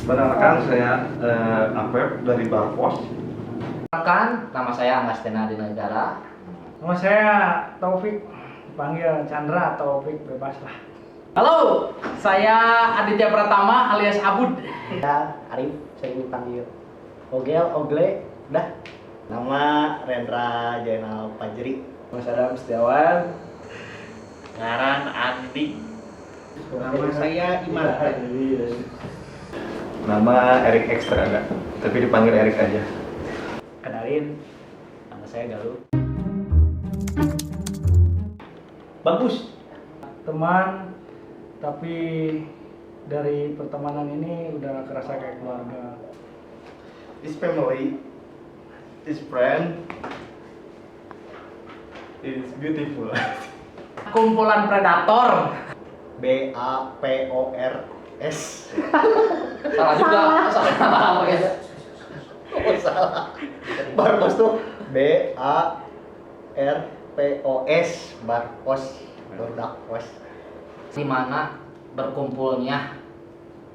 Perkenalkan saya Apep dari Barpos. Perkenalkan, nama saya Angga Stena Dinegara. Nama saya Taufik, dipanggil Chandra atau Taufik, bebas lah. Halo, saya Aditya Pratama alias Abud. Saya Arif, sering dipanggil Ogel, Ogle, udah. Nama Rendra Jainal Fajri. Mas Adam Setiawan. Ngaran Andi. Nama saya Iman. Nama Erik Ekstraga, tapi dipanggil Erik aja. Kenalin, nama saya Galuh. Bagus. Teman, tapi dari pertemanan ini udah kerasa kayak keluarga. This family, this friend, is beautiful. Kumpulan predator. BAPORS. Salah juga, salah pakai aja. Oh salah. Barpos tuh BARPOS, Barpos, Bordakpos. Di mana berkumpulnya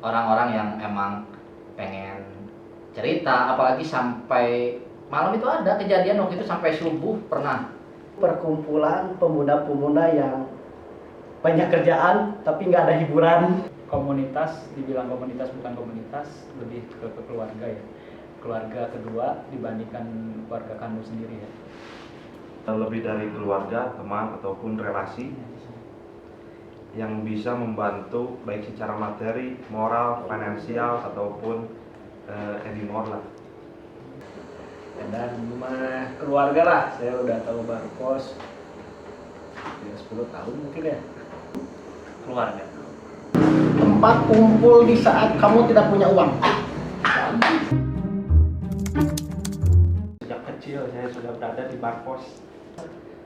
orang-orang yang emang pengen cerita, apalagi sampai malam itu ada kejadian waktu itu sampai subuh pernah. Perkumpulan pemuda-pemuda yang banyak kerjaan tapi nggak ada hiburan. Komunitas, dibilang komunitas bukan komunitas, lebih ke keluarga ya. Keluarga kedua dibandingkan keluarga kandung sendiri ya. Lebih dari keluarga, teman ataupun relasi yang bisa membantu baik secara materi, moral, finansial ataupun anymore lah. Dan rumah keluarga lah. Saya udah tahu Barpos ya 10 tahun mungkin ya. Keluarga. Tempat kumpul di saat kamu tidak punya uang. Sejak kecil saya sudah berada di Barpos.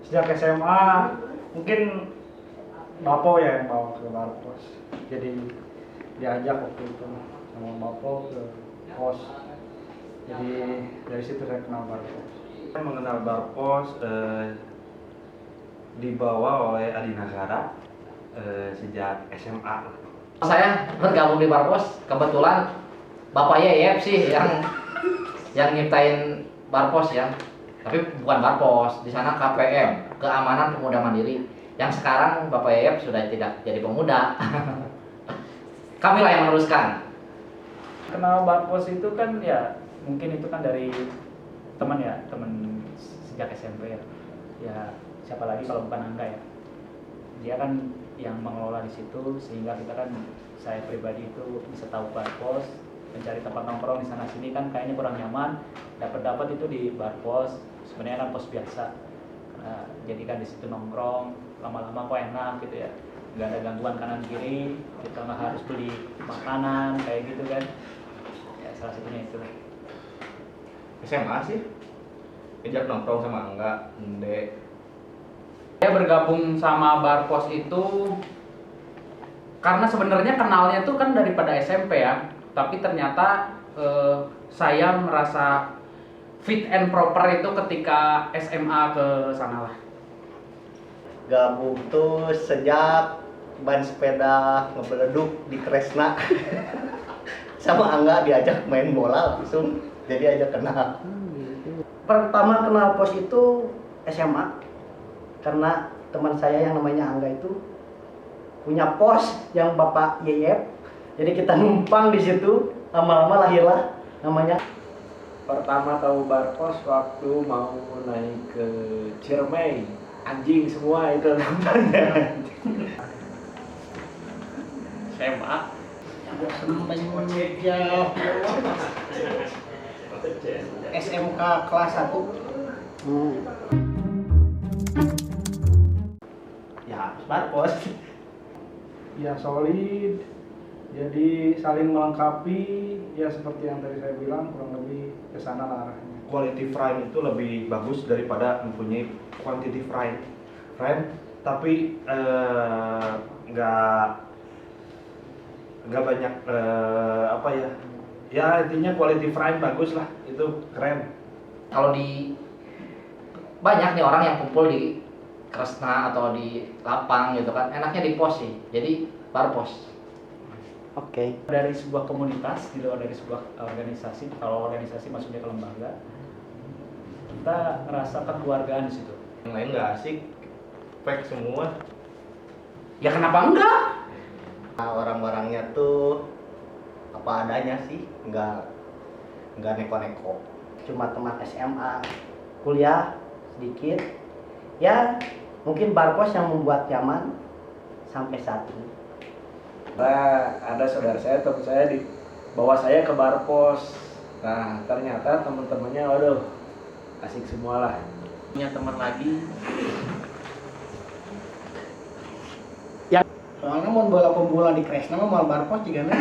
Sejak SMA, mungkin Bapo ya yang bawa ke Barpos. Jadi diajak waktu itu sama Bapo ke kos. Jadi dari situ saya kenal Barpos. Saya mengenal Barpos dibawa oleh Adi Nagara sejak SMA. Saya bergabung di Barpos, kebetulan Bapak Yeyep sih yang nyiptain Barpos ya. Tapi bukan Barpos, di sana KPM, Keamanan Pemuda Mandiri. Yang sekarang Bapak Yeyep sudah tidak jadi pemuda. Kamilah yang meneruskan. Kenal Barpos itu kan ya mungkin itu kan dari teman ya, teman sejak SMP ya. Ya siapa lagi kalau bukan Angga ya. Dia kan yang mengelola di situ sehingga kita kan, saya pribadi itu bisa tahu Barpos, mencari tempat nongkrong di sana sini kan kayaknya kurang nyaman. Dapat itu di Barpos, sebenarnya kan pos biasa. Jadi kan di situ nongkrong, lama-lama kok enak gitu ya. Nggak ada gangguan kanan kiri, kita nggak harus beli makanan kayak gitu kan. Ya salah satunya itu. SMA sih. Ngejak nongkrong sama Angga, Nde. Saya bergabung sama Barpos itu karena sebenarnya kenalnya tuh kan daripada SMP ya. Tapi ternyata saya merasa fit and proper itu ketika SMA ke sana lah. Gabung tuh sejak ban sepeda ngebeleduk di Kresna. Sama Angga diajak main bola langsung, jadi ajak kenal. Pertama kenal pos itu SMA karena teman saya yang namanya Angga itu punya pos yang Bapak Yeyep. Jadi kita numpang di situ, lama-lama lahirlah namanya. Pertama tahu Barpos waktu mau naik ke Ciremai. Anjing semua itu namanya. SMA. Semenjak SMK kelas 1. Ya, Barpos. Ya solid, jadi saling melengkapi, ya seperti yang tadi saya bilang kurang lebih ke sana lah arahnya. Quality frame itu lebih bagus daripada mempunyai quantity frame. Tapi nggak banyak apa ya. Ya intinya quality frame bagus lah, itu keren. Kalau di banyak nih orang yang kumpul di Kresna atau di lapang gitu kan, enaknya di pos sih. Jadi Barpos. Oke. Dari sebuah komunitas, di luar dari sebuah organisasi, kalau organisasi maksudnya ke lembaga, kita ngerasa kekeluargaan di situ. Yang lain nggak asik, fake semua. Ya kenapa enggak? Nah, orang-orangnya tuh apa adanya sih, nggak neko-neko. Cuma teman SMA, kuliah sedikit. Ya, mungkin Barpos yang membuat nyaman sampai saat ini. Nah, ada saudara saya, teman saya bawa saya ke Barpos. Nah, ternyata teman-temannya, waduh, asik semua lah. Punya teman lagi. Soalnya mau bola pembola di Kresna mah mau Barpos juga nih.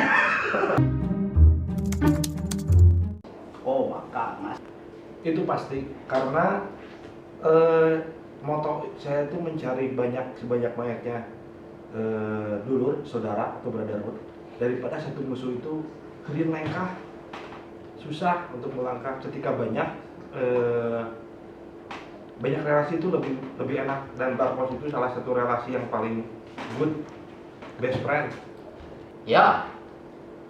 Oh, maka Mas. Itu pasti karena moto saya itu mencari sebanyak-banyaknya dulur, saudara atau brotherhood daripada satu musuh itu kemudian melangkah susah untuk melangkah. Ketika banyak relasi itu lebih enak, dan Barpos itu salah satu relasi yang paling good, best friend. Ya,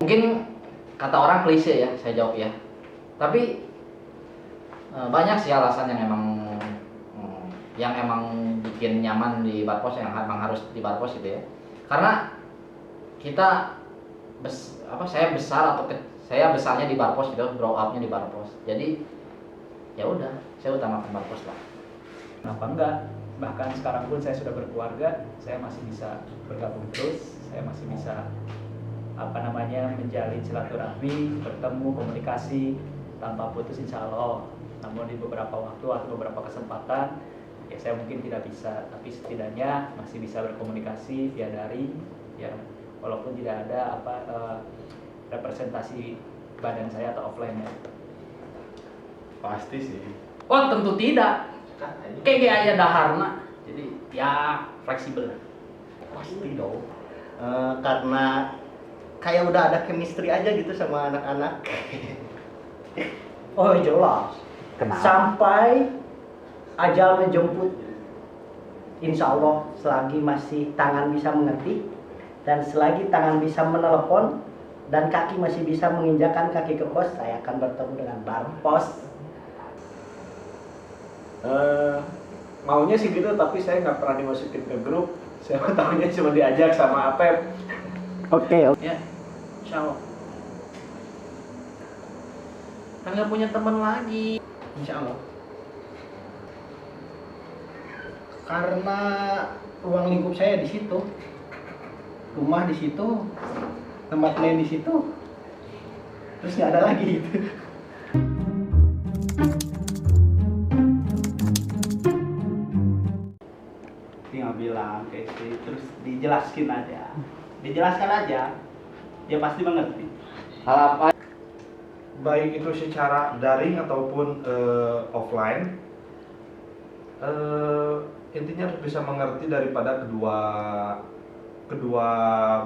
mungkin kata orang klise ya, saya jawab ya. Tapi banyak sih alasan yang emang bikin nyaman di Barpos, yang emang harus di Barpos gitu ya. Karena kita saya besarnya di Barpos gitu, grow up-nya di Barpos. Jadi ya udah, saya utamakan Barpos lah. Kenapa enggak? Bahkan sekarang pun saya sudah berkeluarga, saya masih bisa bergabung terus, saya masih bisa menjalin silaturahmi, bertemu, komunikasi tanpa putus insya Allah. Namun di beberapa waktu atau beberapa kesempatan ya saya mungkin tidak bisa, tapi setidaknya masih bisa berkomunikasi via daring ya, walaupun tidak ada representasi badan saya atau offline ya. Pasti sih. Oh tentu tidak. Kayak gaya daharna. Jadi ya fleksibel. Pasti dong. Karena kayak udah ada chemistry aja gitu sama anak-anak. Oh jelas. Sampai ajal menjemput, insya Allah selagi masih tangan bisa mengerti dan selagi tangan bisa menelepon dan kaki masih bisa menginjakan kaki ke pos, saya akan bertemu dengan Barpos. Maunya sih gitu, tapi saya nggak pernah dimasukin ke grup. Saya tahunya cuma diajak sama Apep. Oke. Ya, insya Allah. Kan nggak punya teman lagi. Insya Allah. Karena ruang lingkup saya di situ, rumah di situ, tempat main di situ, terus nggak ada lagi gitu. Tinggal bilang ke istri, terus dijelaskan aja, dia pasti mengerti. Hal apa? Baik itu secara daring ataupun offline, intinya harus bisa mengerti daripada kedua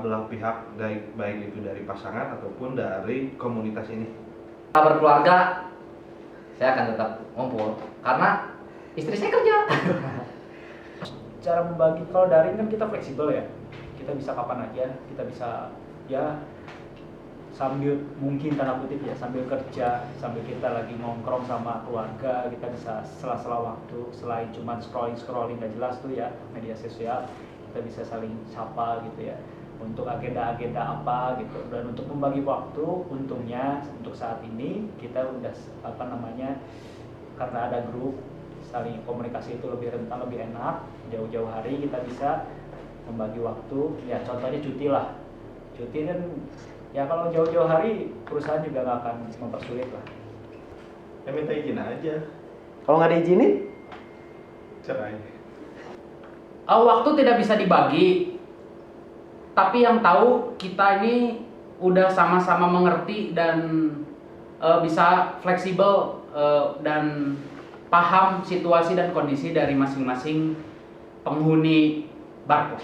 belah pihak, baik itu dari pasangan ataupun dari komunitas ini. Kita berkeluarga, saya akan tetap ngumpul karena istri saya kerja. Cara membagi, kalau daring kan kita fleksibel ya, kita bisa kapan aja, kita bisa ya sambil mungkin tanda kutip ya, sambil kerja, sambil kita lagi nongkrong sama keluarga, kita bisa sela-sela waktu, selain cuma scrolling gak jelas tuh ya media sosial, kita bisa saling sapa gitu ya, untuk agenda-agenda apa gitu. Dan untuk membagi waktu, untungnya untuk saat ini kita udah karena ada grup, saling komunikasi itu lebih rentan, lebih enak. Jauh-jauh hari kita bisa membagi waktu ya, contohnya cuti lah, cuti kan ya kalau jauh-jauh hari perusahaan juga nggak akan mempersulit lah. Ya minta izin aja. Kalau nggak diizinin, Cerai. Waktu tidak bisa dibagi, tapi yang tahu kita ini udah sama-sama mengerti dan bisa fleksibel dan paham situasi dan kondisi dari masing-masing penghuni Barpos.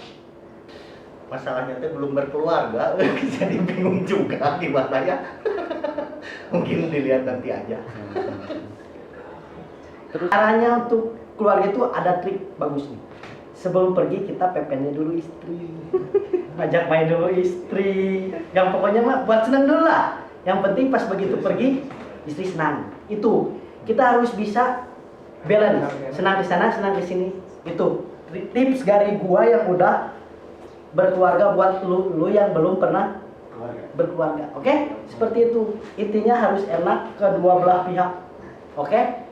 Masalahnya tuh belum berkeluarga, jadi bingung juga gimana ya. Mungkin dilihat nanti aja. terus caranya untuk keluarga itu ada trik bagus nih. Sebelum pergi kita pepennya dulu istri. ngajak main dulu istri, yang pokoknya mah buat senang dulu lah. Yang penting pas begitu pergi istri senang. Itu kita harus bisa balance, senang di sana, senang di sini. Itu tips dari gua yang udah berkeluarga buat lu yang belum pernah berkeluarga. Oke? Seperti itu. Intinya harus enak kedua belah pihak. Oke?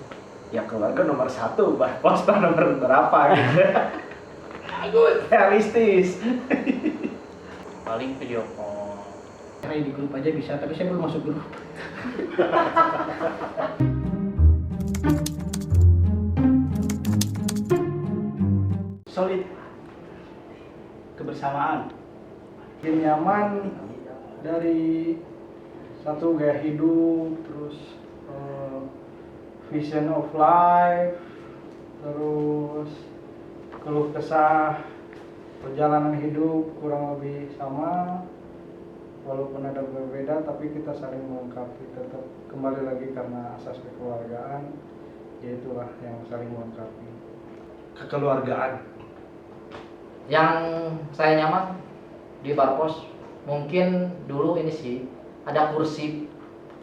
Ya keluarga nomor 1, Barpos nomor berapa gitu. Realistis. Paling video call. Karena di grup aja bisa, tapi saya belum masuk grup. Solid kebersamaan, Bikin nyaman dari satu gaya hidup, terus vision of life, terus keluh kesah perjalanan hidup kurang lebih sama, walaupun ada berbeda tapi kita saling melengkapi. Tetap kembali lagi karena asas kekeluargaan, yaitulah yang saling melengkapi. Kekeluargaan. Yang saya nyaman di Barpos mungkin dulu ini sih ada kursi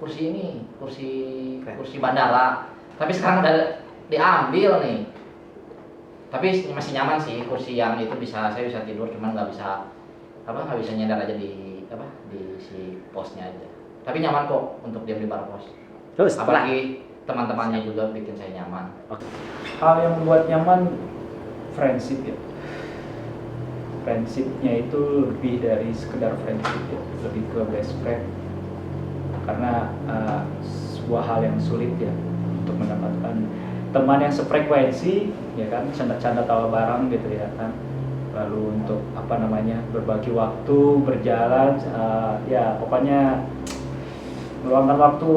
ini kursi bandara, tapi sekarang udah diambil nih. Tapi masih nyaman sih kursi yang itu, saya bisa tidur, cuman nggak bisa nyender aja di si posnya aja. Tapi nyaman kok untuk diam di Barpos. Terus Apalagi teman-temannya juga bikin saya nyaman. Hal yang membuat nyaman friendship ya. Friendshipnya itu lebih dari sekedar friendship ya, lebih ke best friend. Karena sebuah hal yang sulit ya untuk mendapatkan teman yang sefrekuensi, ya kan, canda-canda tawa bareng gitu ya kan. Lalu untuk berbagi waktu, berjalan, ya pokoknya meluangkan waktu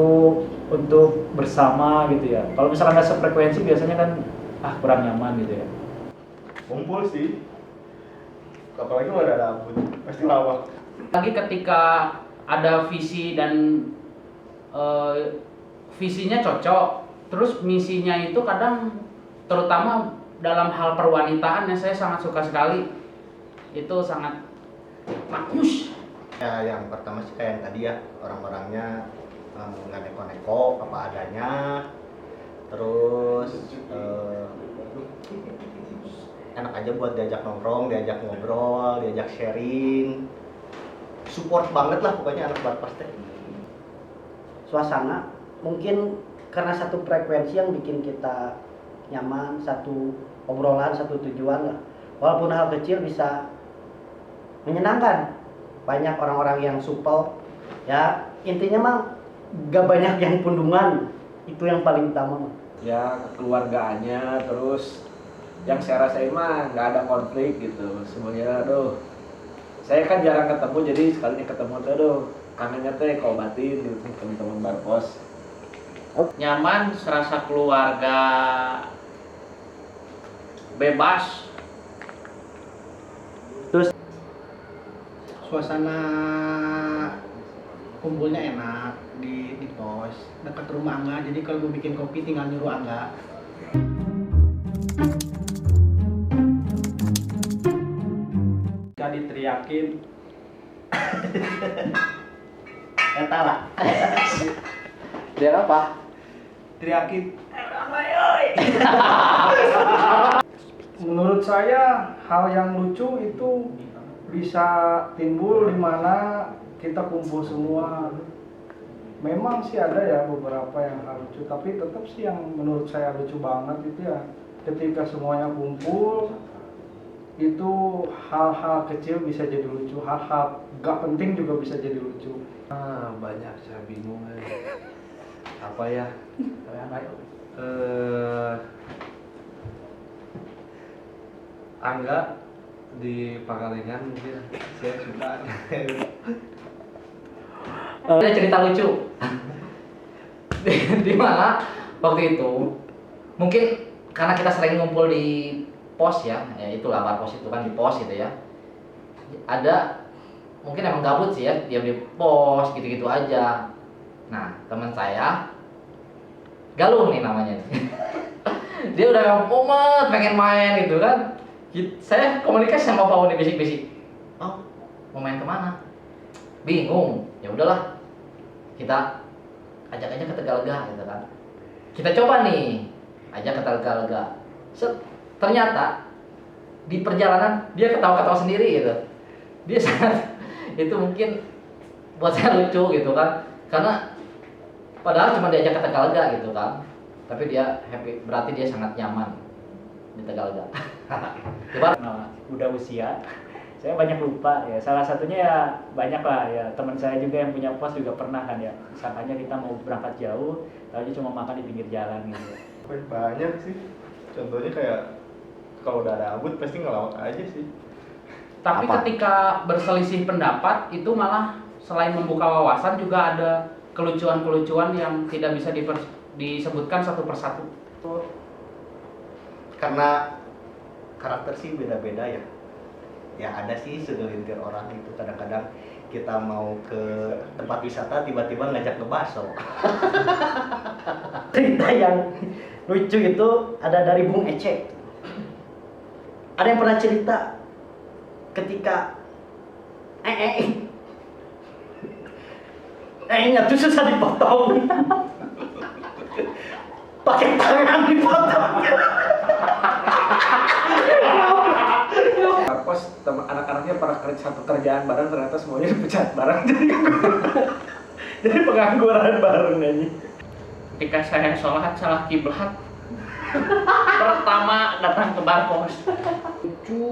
untuk bersama gitu ya. Kalau misalkan nggak sefrekuensi biasanya kan kurang nyaman gitu ya. Kumpul sih. Apalagi kalau ada rambut, pasti lawak. Lagi ketika ada visi dan visinya cocok, terus misinya itu kadang terutama dalam hal perwanitaan yang saya sangat suka sekali, itu sangat bagus. Ya yang pertama sih kayak yang tadi ya, orang-orangnya nggak neko-neko apa adanya, terus enak aja buat diajak nongkrong, diajak ngobrol, diajak sharing, support banget lah pokoknya anak Barpos teh. suasana mungkin karena satu frekuensi yang bikin kita nyaman, satu obrolan, satu tujuan lah. Walaupun hal kecil bisa menyenangkan. Banyak orang-orang yang supel, ya intinya mah gak banyak yang pundungan, itu yang paling utama mah. Ya kekeluargaannya, terus yang saya rasain mah nggak ada konflik gitu semuanya. Aduh, saya kan jarang ketemu, jadi sekalinya ketemu tuh aduh kangennya teh obatin gitu teman-teman Barpos. Nyaman, serasa keluarga, bebas. Suasana kumpulnya enak di pos dekat rumah Angga, jadi kalau mau bikin kopi tinggal nyuruh Angga. Jika diteriakin, Eta lah. Dia apa? teriakin, menurut saya hal yang lucu itu bisa timbul di mana kita kumpul semua. Memang sih ada ya beberapa yang hal lucu, tapi tetap sih yang menurut saya lucu banget itu ya ketika semuanya kumpul, itu hal-hal kecil bisa jadi lucu, hal-hal gak penting juga bisa jadi lucu. Banyak, saya bingung. Apa ya? Angga di Pangalengan mungkin saya suka. Ada cerita lucu. di mana waktu itu mungkin karena kita sering ngumpul di pos ya itulah Barpos itu kan di pos gitu ya. Ada mungkin emang gabut sih ya, diam di pos gitu-gitu aja. Nah, teman saya Galung nih namanya. Dia udah umat pengen main gitu kan. Saya komunikasi sama Pak Uni bisik-bisik. Oh, mau main kemana? Bingung. Ya udahlah, kita ajak aja ke Tegalega gitu kan. Kita coba nih, ajak ke Tegalega. Ternyata di perjalanan dia ketawa-ketawa sendiri gitu. Dia sangat itu mungkin buat saya lucu gitu kan, karena padahal cuma diajak ke Tegalega gitu kan, tapi dia happy, berarti dia sangat nyaman di Tegalega. Nah, udah usia, saya banyak lupa ya. Salah satunya ya banyak lah ya. Teman saya juga yang punya pos juga pernah kan ya. Sangkanya kita mau berangkat jauh, taunya cuma makan di pinggir jalan gitu. Banyak sih. Contohnya kayak kalau udah ada abut pasti ngelawak aja sih. Tapi Apa? ketika berselisih pendapat itu malah selain membuka wawasan juga ada kelucuan-kelucuan yang tidak bisa disebutkan satu persatu. Karena karakter sih beda-beda ya. Ya ada sih segelintir orang itu kadang-kadang kita mau ke tempat wisata tiba-tiba ngajak ke bakso. Cerita yang lucu itu ada dari Bung Ece. Ada yang pernah cerita ketika nya tuh susah dipotong. Pakai tangan dipotong. Pas anak-anaknya pada kerja satu kerjaan bareng ternyata semuanya dipecat bareng jadi pengangguran bareng aja. Ketika saya sholat salah kiblat, pertama datang ke Barpos. Lucu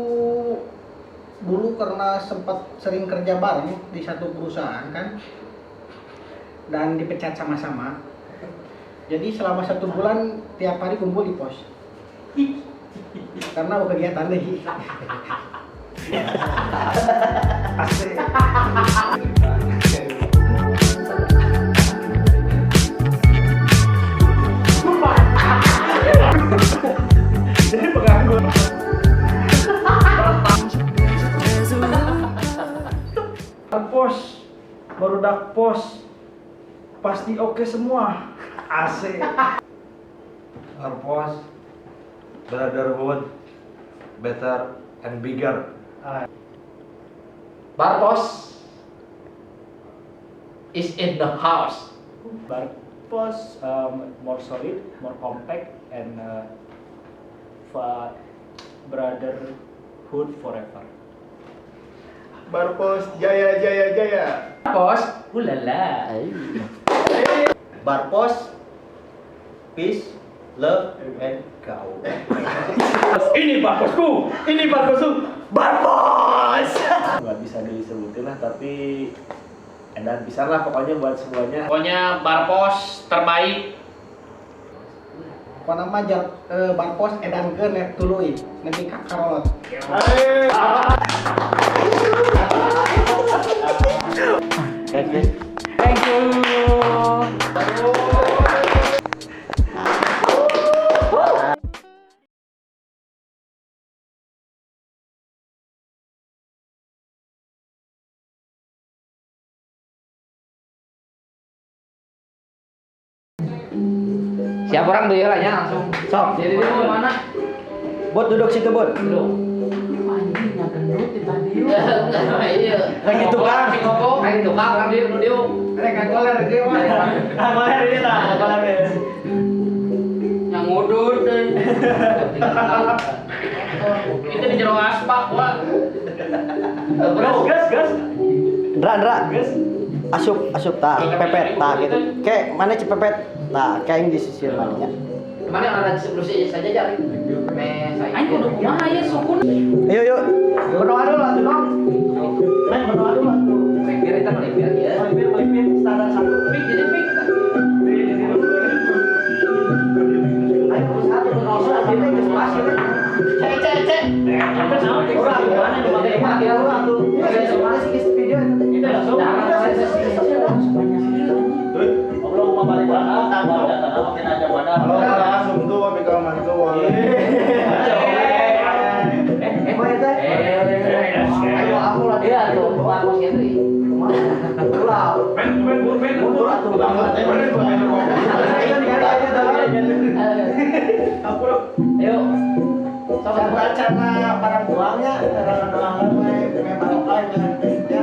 dulu karena sempat sering kerja bareng di satu perusahaan kan, dan dipecat sama-sama. Jadi selama 1 bulan tiap hari kumpul di pos. Karena kegiatan lagi. Asik. Jadi pengangguran. Pos, barudak pos, pasti oke semua. Asik. Pos, brotherhood, better and bigger. Barpos is in the house. Barpos more solid, more compact, and brotherhood forever. Barpos jaya jaya jaya. Barpos, Ulala. Barpos, peace, love, and go. Ini Barposku, ini Barposku, Barpos. Nggak bisa disebutin lah, tapi edan bisa lah pokoknya buat semuanya. pokoknya Barpos terbaik. Pokoknya mah barpos edankeun nek tuluy, nepi ka karolot. Thank you. Siapa orang tuh ya lah ya langsung. Sok. Jadi dia mau mana? Bot duduk situ, Bot. Duduk. Anjingnya gendut di tadi. Iya. Lagi tukang. Si Koko, lagi tukang orang dia dia. Rek goler dia mah. Boleh ini lah, boleh. Yang ngudut deh. Itu di jero aspak, Wak. Gas. Ndra. Asup tak, pepet tak gitu. Kayak mana cepepet? Nah, kayak yang di sisir maninya. Kemarin orang bersih saja jari. Saya. Aing kudu kumaha ya sukun. Yuk. Berdoa dulu atuh, Dong. Berdoa dulu atuh. Melipir kita melipir ya. Melipir standar 1. Pik jadi pik. Ayo berusaha tuh berusaha ini geus pas gitu. Cek. Orang gimana nih pakai mati orang tuh. Mana sih video itu? Itu langsung. Allahumma barik lana wa datana makin aja pada. Halo langsung tuh mikal mantu. Ayo aku lah Iya tuh, Barpos Henry. pulau. Mundur atuh banget. Ayo. Cara barang buangnya, cara doang we barokah ya.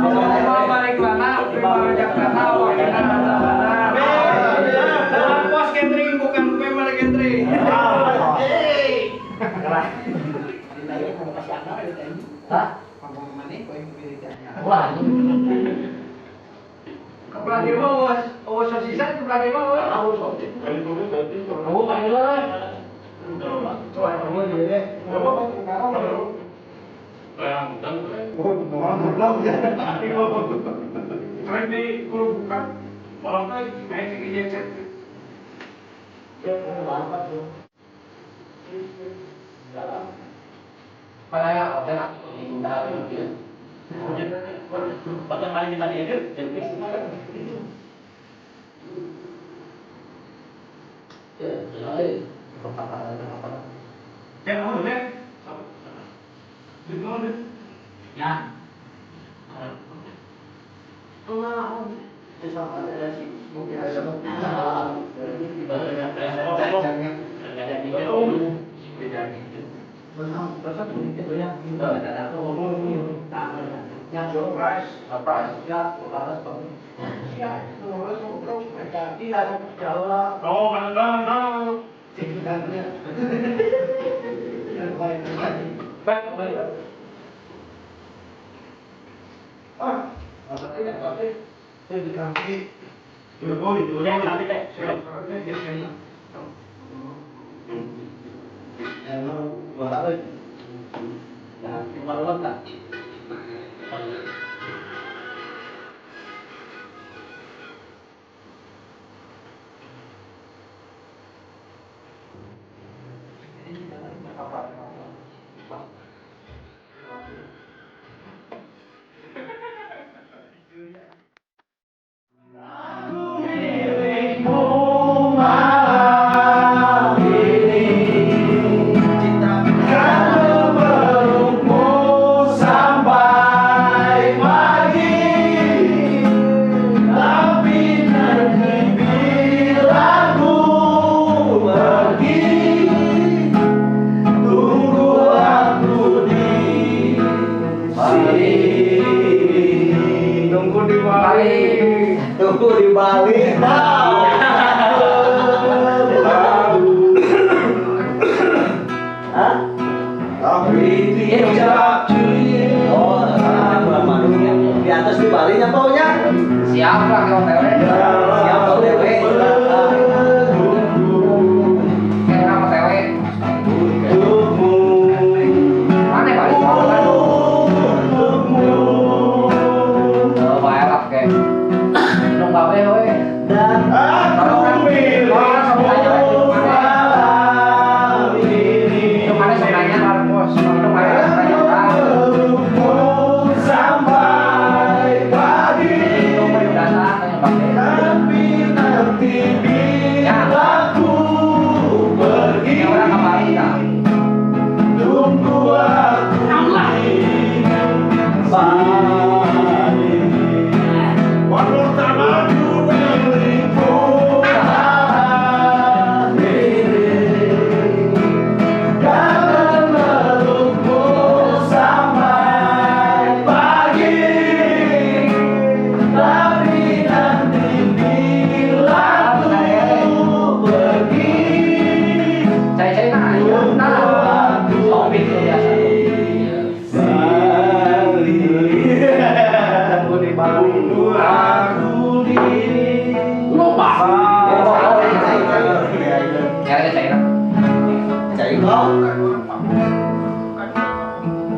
Allahumma barik lana fi ma razaqtana wa qina adzabannar. Pos catering bukan member catering. Hah? Wah, Kepelagi bos, oh sosisan kepelagi bos. kamu panggil lah. Kayak order Bahkan maling di mana itu? Tunggu di Bali. Hah? Tapi tidak oh, bulan madu di atas di Bali nya baunya. Siap lah ke OTW. Siap OTW. Kayak nama OTW. Mana Pak? Baik kayak. Minum babe we. Dan Kalau kan semuanya itu mana sebenarnya Marcos, itu mana sebenarnya orang. sampai pagi. Itu penjelasan yang pakai. Tapi nanti bila ku pergi, Yang orang kemarin kan. tunggu aku di Bali. One more time, aku melingkup jangan melukku sampai pagi. Tapi nanti bila ku pergi, Cai-cai nah, topik itu biasa. Tunggu di Bali. Aku di Lupa. Bali. Nyari cai nah. Cari kau.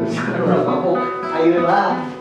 Sekarang aku ayo lah.